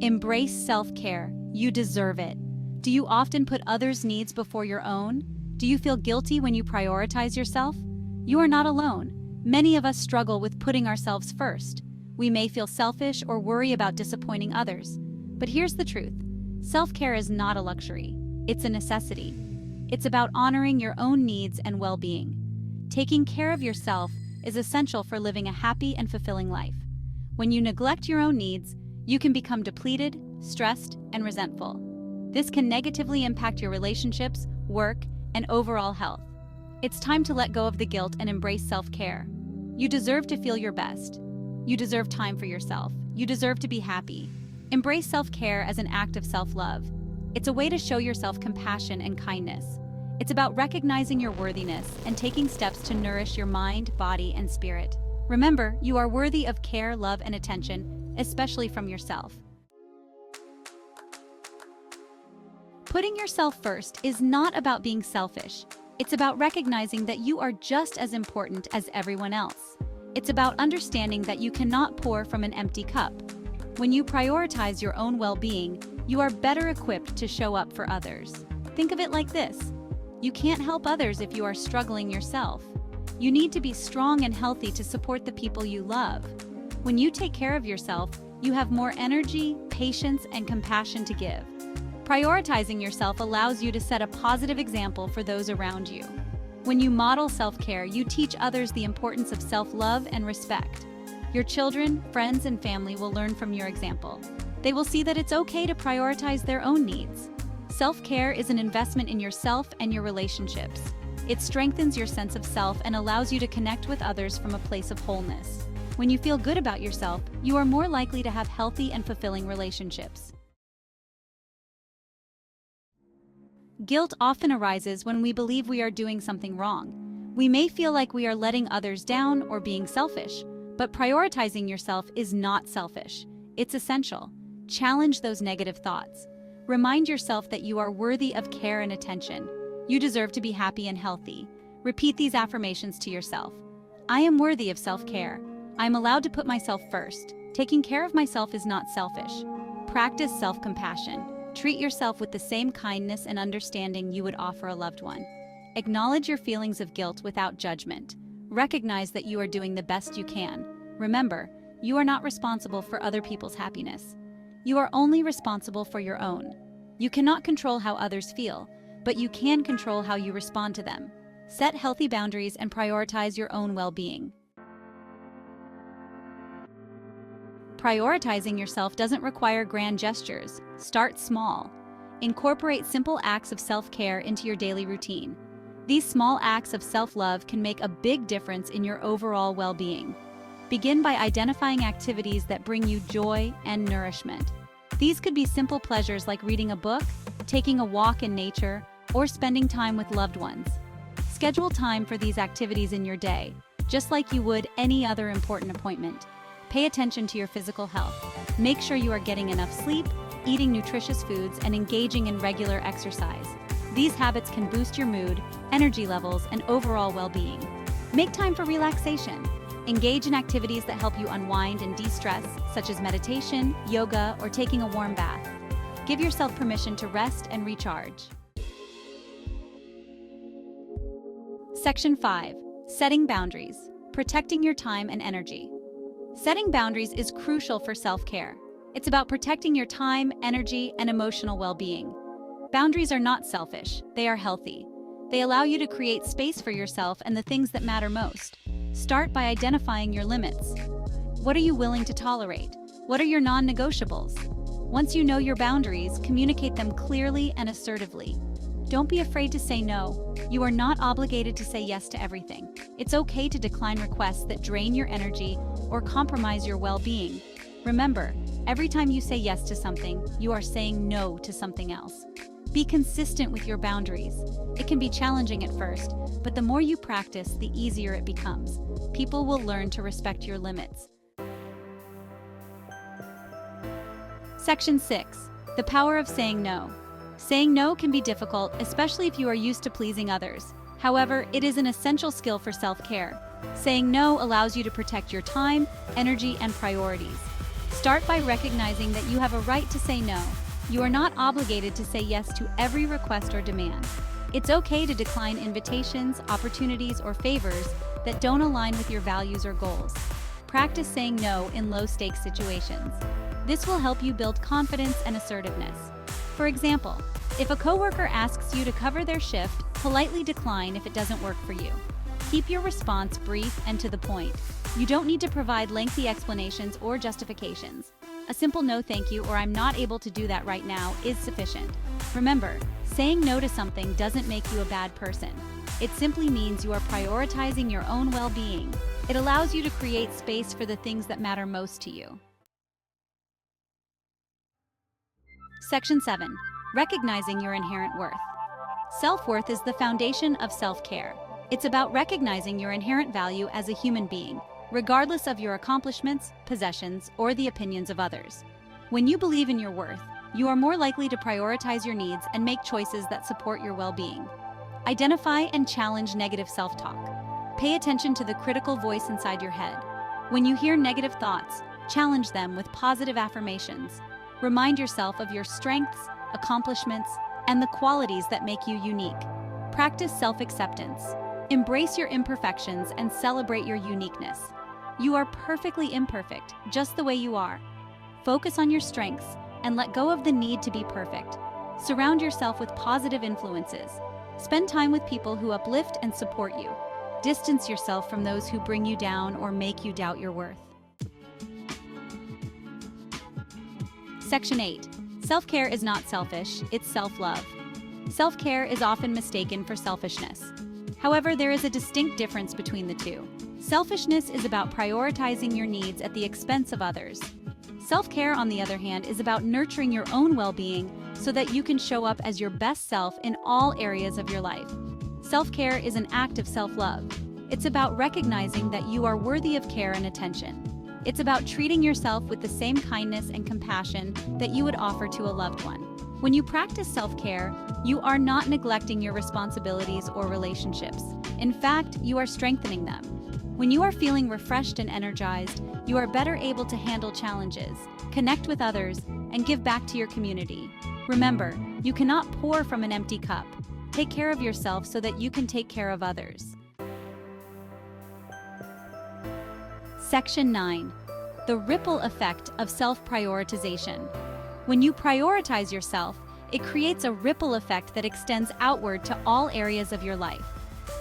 Embrace self-care. You deserve it. Do you often put others' needs before your own? Do you feel guilty when you prioritize yourself? You are not alone. Many of us struggle with putting ourselves first. We may feel selfish or worry about disappointing others. But here's the truth. Self-care is not a luxury. It's a necessity. It's about honoring your own needs and well-being. Taking care of yourself is essential for living a happy and fulfilling life. When you neglect your own needs, you can become depleted, stressed, and resentful. This can negatively impact your relationships, work, and overall health. It's time to let go of the guilt and embrace self-care. You deserve to feel your best. You deserve time for yourself. You deserve to be happy. Embrace self-care as an act of self-love. It's a way to show yourself compassion and kindness. It's about recognizing your worthiness and taking steps to nourish your mind, body, and spirit. Remember, you are worthy of care, love, and attention, especially from yourself. Putting yourself first is not about being selfish. It's about recognizing that you are just as important as everyone else. It's about understanding that you cannot pour from an empty cup. When you prioritize your own well-being, you are better equipped to show up for others. Think of it like this. You can't help others if you are struggling yourself. You need to be strong and healthy to support the people you love. When you take care of yourself, you have more energy, patience, and compassion to give. Prioritizing yourself allows you to set a positive example for those around you. When you model self-care, you teach others the importance of self-love and respect. Your children, friends, and family will learn from your example. They will see that it's okay to prioritize their own needs. Self-care is an investment in yourself and your relationships. It strengthens your sense of self and allows you to connect with others from a place of wholeness. When you feel good about yourself, you are more likely to have healthy and fulfilling relationships. Guilt often arises when we believe we are doing something wrong. We may feel like we are letting others down or being selfish, but prioritizing yourself is not selfish. It's essential. Challenge those negative thoughts. Remind yourself that you are worthy of care and attention. You deserve to be happy and healthy. Repeat these affirmations to yourself. I am worthy of self-care. I am allowed to put myself first. Taking care of myself is not selfish. Practice self-compassion. Treat yourself with the same kindness and understanding you would offer a loved one. Acknowledge your feelings of guilt without judgment. Recognize that you are doing the best you can. Remember, you are not responsible for other people's happiness. You are only responsible for your own. You cannot control how others feel, but you can control how you respond to them. Set healthy boundaries and prioritize your own well-being. Prioritizing yourself doesn't require grand gestures. Start small. Incorporate simple acts of self-care into your daily routine. These small acts of self-love can make a big difference in your overall well-being. Begin by identifying activities that bring you joy and nourishment. These could be simple pleasures like reading a book, taking a walk in nature, or spending time with loved ones. Schedule time for these activities in your day, just like you would any other important appointment. Pay attention to your physical health. Make sure you are getting enough sleep, eating nutritious foods, and engaging in regular exercise. These habits can boost your mood, energy levels, and overall well-being. Make time for relaxation. Engage in activities that help you unwind and de-stress, such as meditation, yoga, or taking a warm bath. Give yourself permission to rest and recharge. Section 5. Setting boundaries. Protecting your time and energy. Setting boundaries is crucial for self-care. It's about protecting your time, energy, and emotional well-being. Boundaries are not selfish, they are healthy. They allow you to create space for yourself and the things that matter most. Start by identifying your limits. What are you willing to tolerate? What are your non-negotiables? Once you know your boundaries, communicate them clearly and assertively. Don't be afraid to say no. You are not obligated to say yes to everything. It's okay to decline requests that drain your energy or compromise your well-being. Remember, every time you say yes to something, you are saying no to something else. Be consistent with your boundaries. It can be challenging at first, but the more you practice, the easier it becomes. People will learn to respect your limits. Section 6. The power of saying no. Saying no can be difficult, especially if you are used to pleasing others. However, it is an essential skill for self-care. Saying no allows you to protect your time, energy, and priorities. Start by recognizing that you have a right to say no. You are not obligated to say yes to every request or demand. It's okay to decline invitations, opportunities, or favors that don't align with your values or goals. Practice saying no in low-stakes situations. This will help you build confidence and assertiveness. For example, if a coworker asks you to cover their shift, politely decline if it doesn't work for you. Keep your response brief and to the point. You don't need to provide lengthy explanations or justifications. A simple no thank you or I'm not able to do that right now is sufficient. Remember, saying no to something doesn't make you a bad person. It simply means you are prioritizing your own well-being. It allows you to create space for the things that matter most to you. Section 7. Recognizing your inherent worth. Self-worth is the foundation of self-care. It's about recognizing your inherent value as a human being, regardless of your accomplishments, possessions, or the opinions of others. When you believe in your worth, you are more likely to prioritize your needs and make choices that support your well-being. Identify and challenge negative self-talk. Pay attention to the critical voice inside your head. When you hear negative thoughts, challenge them with positive affirmations. Remind yourself of your strengths, accomplishments, and the qualities that make you unique. Practice self-acceptance. Embrace your imperfections and celebrate your uniqueness. You are perfectly imperfect, just the way you are. Focus on your strengths and let go of the need to be perfect. Surround yourself with positive influences. Spend time with people who uplift and support you. Distance yourself from those who bring you down or make you doubt your worth. Section 8. Self-care is not selfish, it's self-love. Self-care is often mistaken for selfishness. However, there is a distinct difference between the two. Selfishness is about prioritizing your needs at the expense of others. Self-care, on the other hand, is about nurturing your own well-being so that you can show up as your best self in all areas of your life. Self-care is an act of self-love. It's about recognizing that you are worthy of care and attention. It's about treating yourself with the same kindness and compassion that you would offer to a loved one. When you practice self-care, you are not neglecting your responsibilities or relationships. In fact, you are strengthening them. When you are feeling refreshed and energized, you are better able to handle challenges, connect with others, and give back to your community. Remember, you cannot pour from an empty cup. Take care of yourself so that you can take care of others. Section 9. The ripple effect of self-prioritization. When you prioritize yourself, it creates a ripple effect that extends outward to all areas of your life.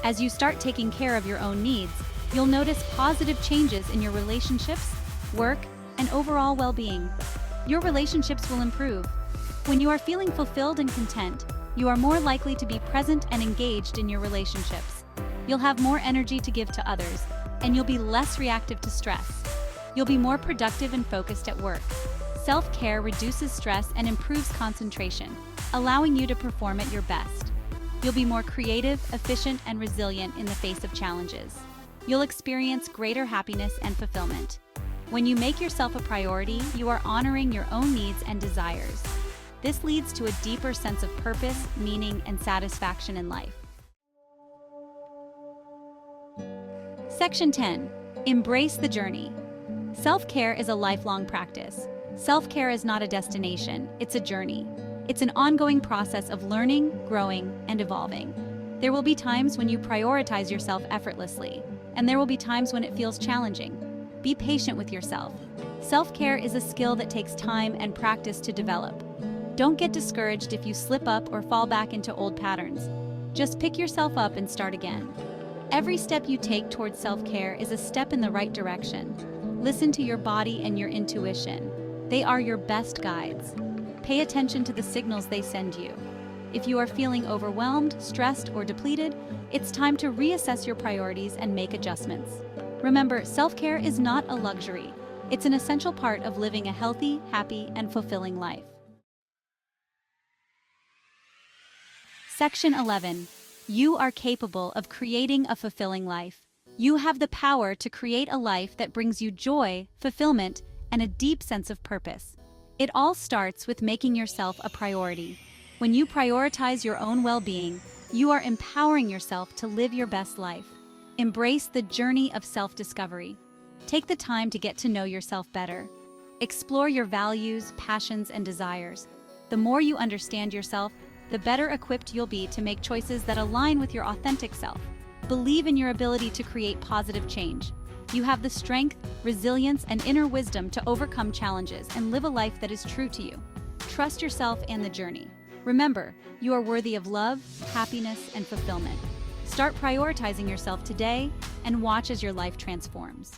As you start taking care of your own needs, you'll notice positive changes in your relationships, work, and overall well-being. Your relationships will improve. When you are feeling fulfilled and content, you are more likely to be present and engaged in your relationships. You'll have more energy to give to others, and you'll be less reactive to stress. You'll be more productive and focused at work. Self-care reduces stress and improves concentration, allowing you to perform at your best. You'll be more creative, efficient, and resilient in the face of challenges. You'll experience greater happiness and fulfillment. When you make yourself a priority, you are honoring your own needs and desires. This leads to a deeper sense of purpose, meaning, and satisfaction in life. Section 10. Embrace the journey. Self-care is a lifelong practice. Self-care is not a destination, it's a journey. It's an ongoing process of learning, growing, and evolving. There will be times when you prioritize yourself effortlessly, and there will be times when it feels challenging. Be patient with yourself. Self-care is a skill that takes time and practice to develop. Don't get discouraged if you slip up or fall back into old patterns. Just pick yourself up and start again. Every step you take towards self-care is a step in the right direction. Listen to your body and your intuition. They are your best guides. Pay attention to the signals they send you. If you are feeling overwhelmed, stressed, or depleted, it's time to reassess your priorities and make adjustments. Remember, self-care is not a luxury. It's an essential part of living a healthy, happy, and fulfilling life. Section 11. You are capable of creating a fulfilling life. You have the power to create a life that brings you joy, fulfillment, and a deep sense of purpose. It all starts with making yourself a priority. When you prioritize your own well-being, you are empowering yourself to live your best life. Embrace the journey of self-discovery. Take the time to get to know yourself better. Explore your values, passions, and desires. The more you understand yourself, the better equipped you'll be to make choices that align with your authentic self. Believe in your ability to create positive change. You have the strength, resilience, and inner wisdom to overcome challenges and live a life that is true to you. Trust yourself and the journey. Remember, you are worthy of love, happiness, and fulfillment. Start prioritizing yourself today and watch as your life transforms.